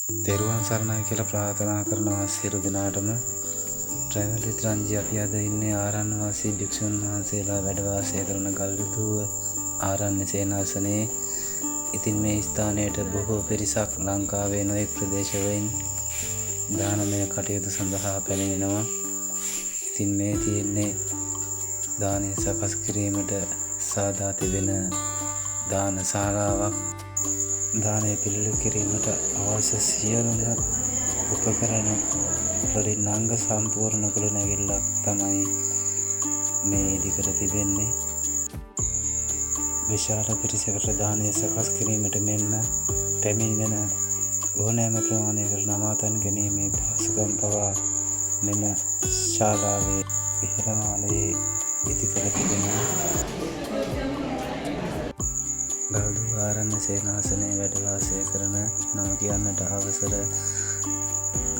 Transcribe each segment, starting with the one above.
තෙරුවන් සරණයි කියලා ප්‍රාර්ථනා කරනවා සියලු දෙනාටම. ට්‍රැවල් විත් රංජි අපි අද ඉන්නේ ආරණ්‍යවාසී භික්ෂුන් වහන්සේලා වැඩ වාසය කරන ගල්දුව ආරණ්‍ය සේනාසනයේ. ඉතින් මේ ස්ථානයට බොහෝ පිරිසක් ලංකාවේ නොයෙක් ප්‍රදේශවලින් දානමය කටයුතු සඳහා පැමිණෙනවා. ඉතින් මේ තියෙන්නේ දානය සකස් කිරීමට සාදා තිබෙන දාන ශාලාවක්. දානය පිළියෙල කිරීමට අවශ්‍ය සියලුම උපකරණ වලින් අංග සම්පූර්ණ ගොඩනැගිල්ලක් තමයි මේ ඉදිකර තිබෙන්නේ. විශාල පිරිසකට දානය සකස් කිරීමට මෙන්ම පැමිණෙන ඕනෑම ප්‍රමාණයකට නවාතැන් ගැනීමේ පහසුකම් පවා මෙම ශාලාවේ විහරණාලයේ ඉදිකර තිබෙනවා. ගල්දුව ආරණ්‍ය සේනාසනයේ වැඩ වාසය කරන නම කියන්නට අවසර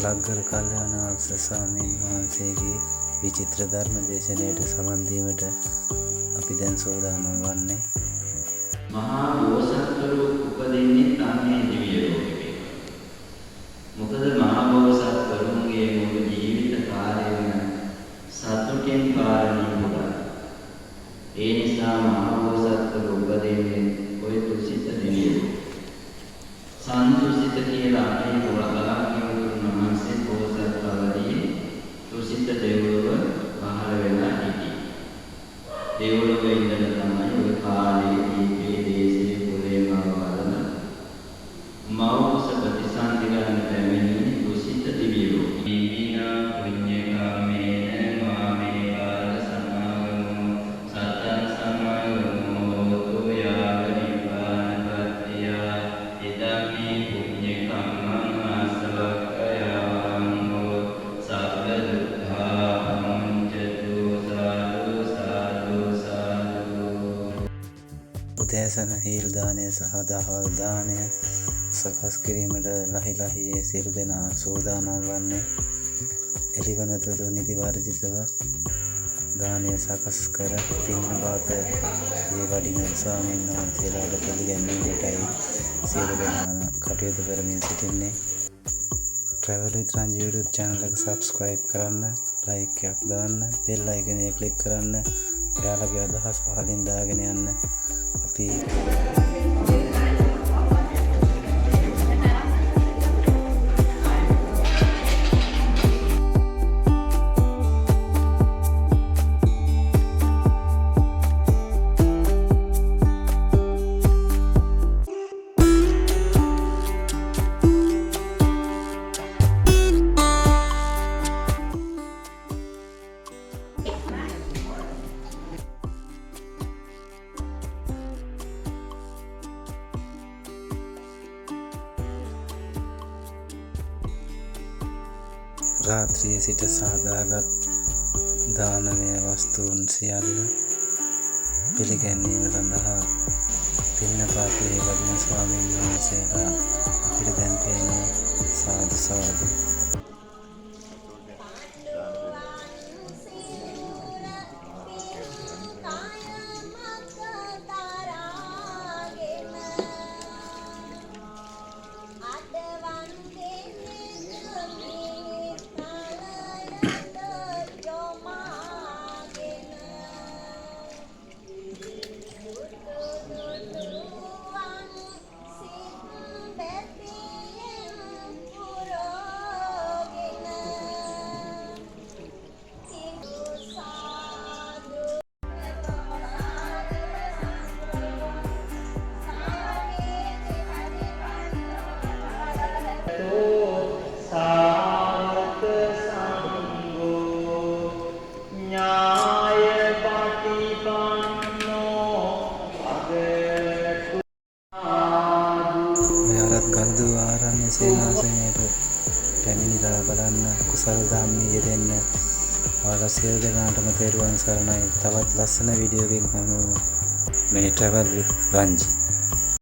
ලග්ගර කල්යාණාංශ ස්වාමීන් වහන්සේගේ විචිත්‍ර ධර්ම දේශනාවට සමන් දීමට අපි දැන් සූදානම් වන්නේ. මහා බෝසත්වරු උපදින්නේ අන්නේ දිව්‍ය ලෝකෙ. මොකද මහා බෝසත්වරුන්ගේ මුළු ජීවිත කාලයම සතුටින් පාරමී පුරා. ඒ නිසා මහා බෝසත්වරු උපදින්නේ ඔය තුසිත දිවියෝ. සන්තුසිත කියලා අපේ පුරාණකයන් වහන්සේ බෝසත්වරුන්ගේ තුසිත දෙවියව පහළ වෙලා සිටි. දෙවියෝ ඉඳලා තමයි ඔය කාලේ මේ දේශයේ පුරේම වරන මෞස ප්‍රතිසන්දිගන්න පැමිණි තුසිත දිවියෝ. දීවිනා පුඤ්ඤ කාමේන මාමේ කාල සමාගමෝ සතං සමාගමෝ තුයාව නිපානපත්තියා ඉදමි පුඤ්ඤ කම්මං ආසවක්ඛයාමෝ සබ්බ දුක්ඛා මුංචතු සාදු සාදු සාදු. උදෑසන හීල් දානය සහ දහවල් දානය සකස් කිරීමට ලහිලහියේ සියලු දෙනා සූදානම් වන්නේ. එළිවනතුරු නිදි වර්ජිතව දානය සකස් කර පින්බාත ඒ වඩින ස්වාමීන් වහන්සේලාට පිළිගැන්වීමටයි සියලු දෙනාම කටයුතු කරමින් සිටින්නේ. ට්‍රැවල් විත් රංජි YouTube channel එක subscribe කරන්න, like එකක් දාන්න, bell icon එක click කරන්න. ඔයාලගේ අදහස් පහලින් දාගෙන යන්න. අපි රාත්‍රියේ සිට සාදාගත් දානමය වස්තුන් සියල්ල පිළිගැන්වීම සඳහා පින්නපාතයේ වඩින ස්වාමීන් වහන්සේලා අපිට දැන් පේනවා. සාදු සාදු. ගල්දුව ආරණ්‍ය සේනාසනයට පැමිණිලා බලන්න, කුසල ධම්මී යෙදෙන්න. ඔයාලා සියලු දෙනාටම තෙරුවන් සරණයි. තවත් ලස්සන වීඩියෝ එකකින් හමුවෙමු. මේ ට්‍රැවල් විත් රංජි.